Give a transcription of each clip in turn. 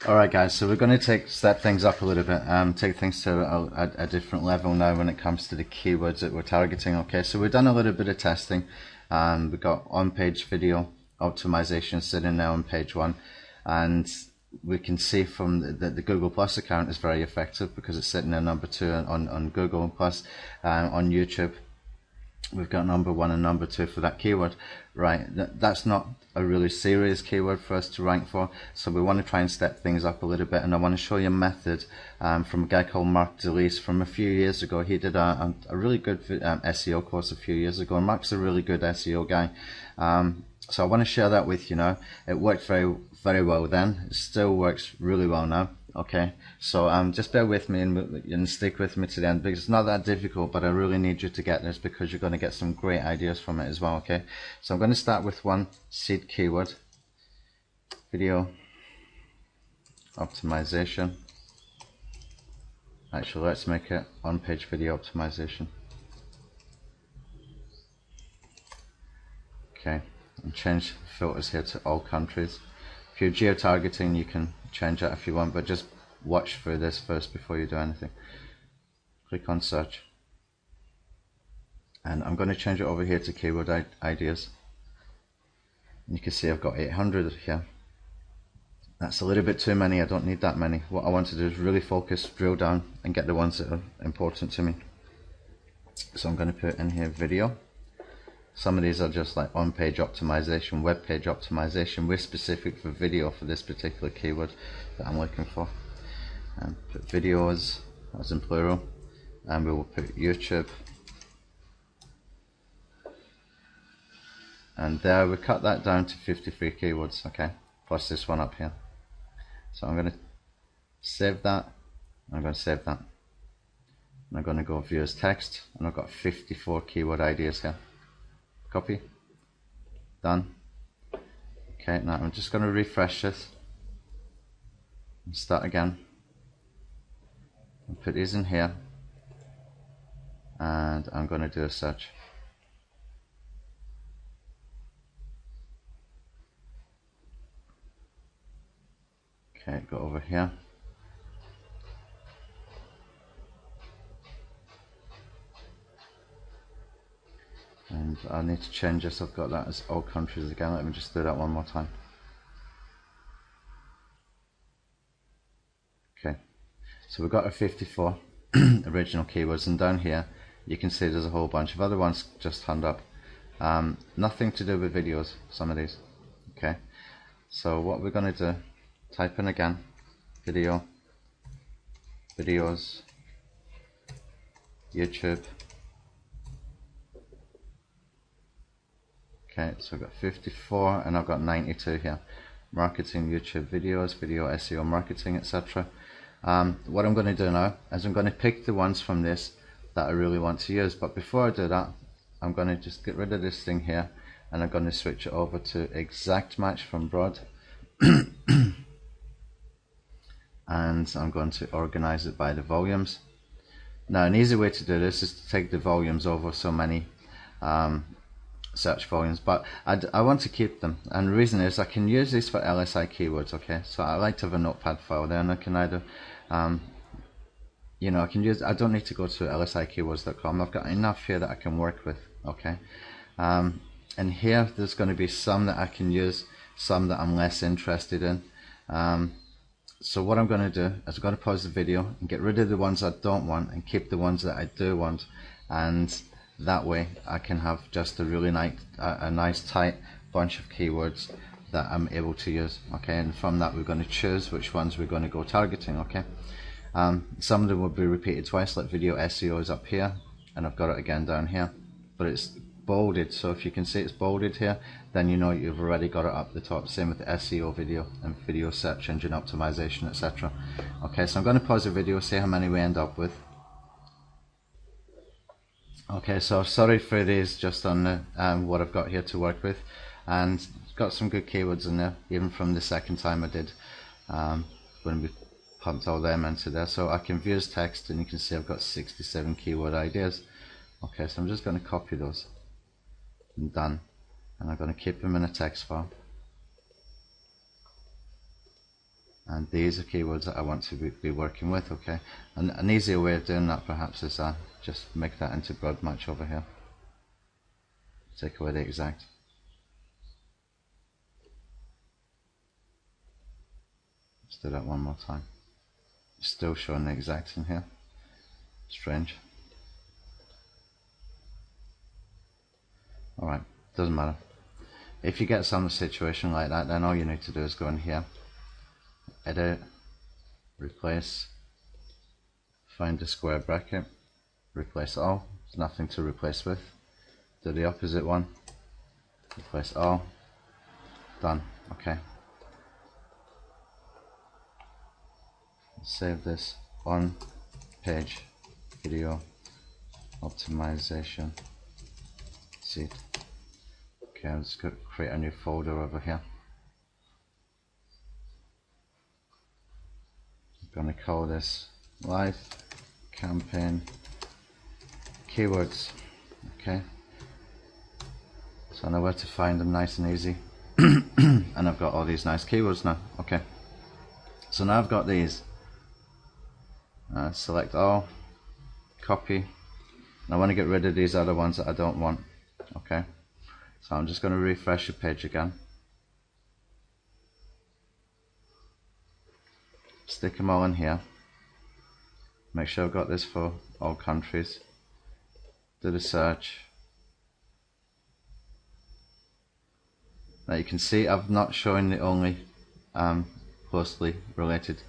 Alright guys, so we're going to step things up a little bit, take things to a different level now when it comes to the keywords that we're targeting. Okay, so we've done a little bit of testing. We've got on-page video optimization sitting now on page 1, and we can see from the Google Plus account is very effective because it's sitting at number 2 on Google Plus. On YouTube we've got number 1 and number 2 for that keyword. Right, that's not a really serious keyword for us to rank for, so we want to try and step things up a little bit. And I want to show you a method from a guy called Mark DeLeese from a few years ago. He did a really good SEO course a few years ago, and Mark's a really good SEO guy. So I want to share that with you now. It worked very well then. It still works really well now. Okay, so just bear with me and stick with me to the end, because it's not that difficult, but I really need you to get this because you're going to get some great ideas from it as well. Okay, so I'm going to start with one seed keyword: video optimization. Actually, let's make it on-page video optimization. Okay, and change filters here to all countries. If you're geo-targeting, you can change that if you want, but just watch through this first before you do anything. Click on search, and I'm going to change it over here to keyword ideas. And you can see I've got 800 here. That's a little bit too many. I don't need that many. What I want to do is really focus, drill down, and get the ones that are important to me. So I'm going to put in here video. Some of these are just like on-page optimization, web page optimization. We're specific for video for this particular keyword that I'm looking for. And put videos as in plural, and we will put YouTube. And there we cut that down to 53 keywords, okay, plus this one up here. So I'm going to save that, I'm going to save that. And I'm going to go view as text, and I've got 54 keyword ideas here. Copy, done. Okay, now I'm just going to refresh this and start again. I'll put these in here, and I'm going to do a search. Okay, go over here. And I need to change this. I've got that as all countries again. Let me just do that one more time. Okay, so we've got our 54 original keywords, and down here you can see there's a whole bunch of other ones just turned up. Nothing to do with videos, some of these. Okay, so what we're going to do, type in again, video, videos, YouTube. Okay, so I've got 54 and I've got 92 here. Marketing, YouTube videos, video SEO marketing, etc. What I'm going to do now is I'm going to pick the ones from this that I really want to use, but before I do that, I'm going to just get rid of this thing here, and I'm going to switch it over to exact match from Broad. And I'm going to organize it by the volumes. Now an easy way to do this is to take the volumes over so many search volumes, but I want to keep them, and the reason is I can use these for LSI keywords. Okay, so I like to have a notepad file there, and I can either you know, I can use, I don't need to go to lsikeywords.com. I've got enough here that I can work with. Okay, and here there's going to be some that I can use, some that I'm less interested in. So what I'm going to do is I'm going to pause the video and get rid of the ones I don't want and keep the ones that I do want, and that way I can have just a really nice tight bunch of keywords that I'm able to use. Okay, and from that we're going to choose which ones we're going to go targeting. Okay, some of them will be repeated twice, like video SEO is up here, and I've got it again down here, but it's bolded, so if you can see it's bolded here, then you know you've already got it up the top. Same with the SEO video and video search engine optimization, etc. Okay, so I'm going to pause the video, see how many we end up with. Okay, so sorry for these, just on the, what I've got here to work with, and got some good keywords in there, even from the second time I did, when we pumped all them into there. So I can view as text, and you can see I've got 67 keyword ideas. Okay, so I'm just going to copy those, and done, and I'm going to keep them in a text file, and these are keywords that I want to be working with. Okay, and an easier way of doing that perhaps is just make that into broad match over here. Take away the exact. Let's do that one more time. Still showing the exact in here. Strange. Alright, doesn't matter. If you get some situation like that, then all you need to do is go in here, edit, replace, find a square bracket, replace all. There's nothing to replace with. Do the opposite one, replace all, done. Okay. Save this on page video optimization seed. Okay, I'm just going to create a new folder over here. I'm going to call this live campaign keywords. Okay, so I know where to find them nice and easy. And I've got all these nice keywords now. Okay, so now I've got these. Select all, copy, and I want to get rid of these other ones that I don't want. Okay, so I'm just going to refresh the page again, stick them all in here, make sure I've got this for all countries, do the search. Now you can see I've not shown the only closely related,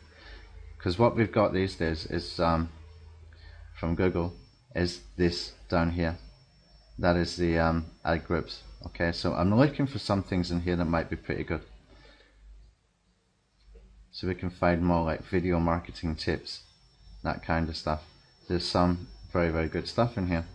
because what we've got these days is from Google is this down here. That is the ad groups. Okay, so I'm looking for some things in here that might be pretty good. So we can find more like video marketing tips, that kind of stuff. There's some very good stuff in here.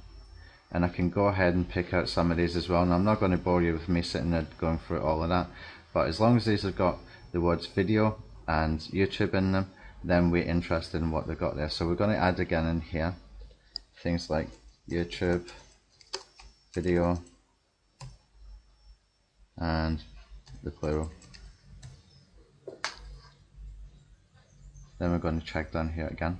And I can go ahead and pick out some of these as well. And I'm not going to bore you with me sitting there going through all of that. But as long as these have got the words video and YouTube in them, then we're interested in what they've got there. So we're going to add again in here things like YouTube video and the plural. Then we're going to check down here again.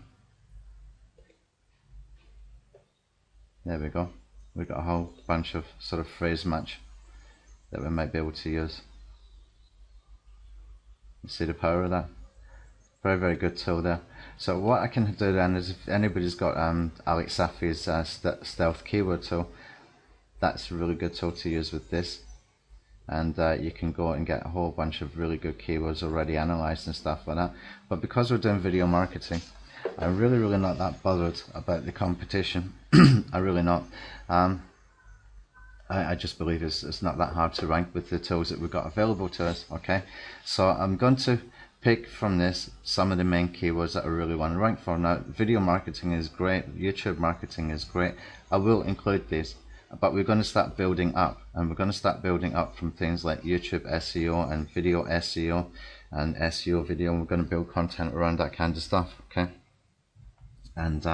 There we go. We've got a whole bunch of sort of phrase match that we might be able to use. You see the power of that? Very good tool there. So what I can do then is, if anybody's got Alexy's stealth keyword tool, that's a really good tool to use with this. And you can go and get a whole bunch of really good keywords already analyzed and stuff like that. But because we're doing video marketing, I'm really not that bothered about the competition. I'm really not. I just believe it's not that hard to rank with the tools that we've got available to us. Okay, so I'm going to pick from this some of the main keywords that I really want to rank for. Now, video marketing is great, YouTube marketing is great. I will include these, but we're going to start building up, and we're going to start building up from things like YouTube SEO and video SEO and SEO video. And we're going to build content around that kind of stuff. Okay, and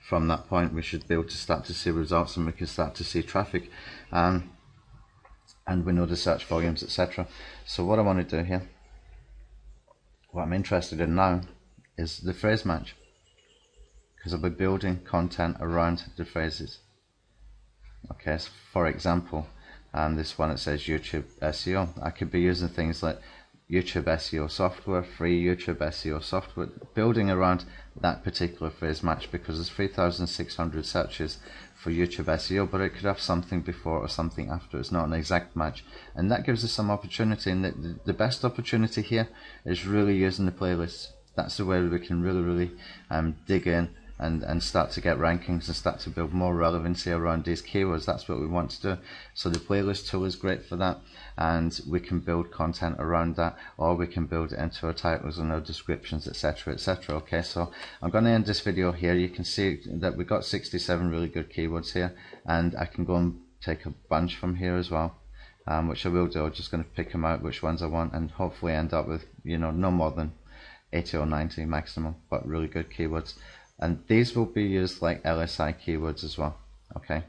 from that point we should be able to start to see results, and we can start to see traffic, and we know the search volumes, etc. So what I want to do here, what I'm interested in now, is the phrase match, because I'll be building content around the phrases. Okay, so for example, this one, it says YouTube SEO. I could be using things like YouTube SEO software, free YouTube SEO software, building around that particular phrase match, because there's 3,600 searches for YouTube SEO, but it could have something before or something after. It's not an exact match, and that gives us some opportunity. And the best opportunity here is really using the playlists. That's the way we can really dig in and start to get rankings and start to build more relevancy around these keywords. That's what we want to do. So the playlist tool is great for that, and we can build content around that, or we can build it into our titles and our descriptions, etc, etc. Okay, so I'm going to end this video here. You can see that we've got 67 really good keywords here, and I can go and take a bunch from here as well, which I will do. I'm just going to pick them out, which ones I want, and hopefully end up with, you know, no more than 80 or 90 maximum, but really good keywords. And these will be used like LSI keywords as well. Okay,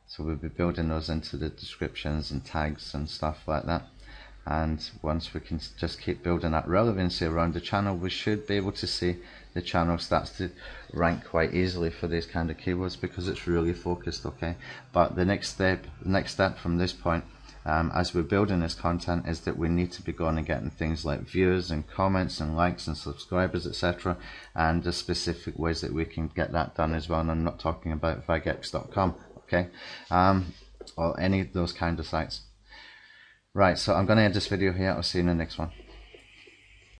so we'll be building those into the descriptions and tags and stuff like that. and once we can just keep building that relevancy around the channel, we should be able to see the channel starts to rank quite easily for these kind of keywords, because it's really focused. Okay, but the next step from this point, as we're building this content, is that we need to be going and getting things like views and comments and likes and subscribers, etc., and the specific ways that we can get that done as well. And I'm not talking about vigex.com, okay, or any of those kind of sites. Right, so I'm going to end this video here. I'll see you in the next one.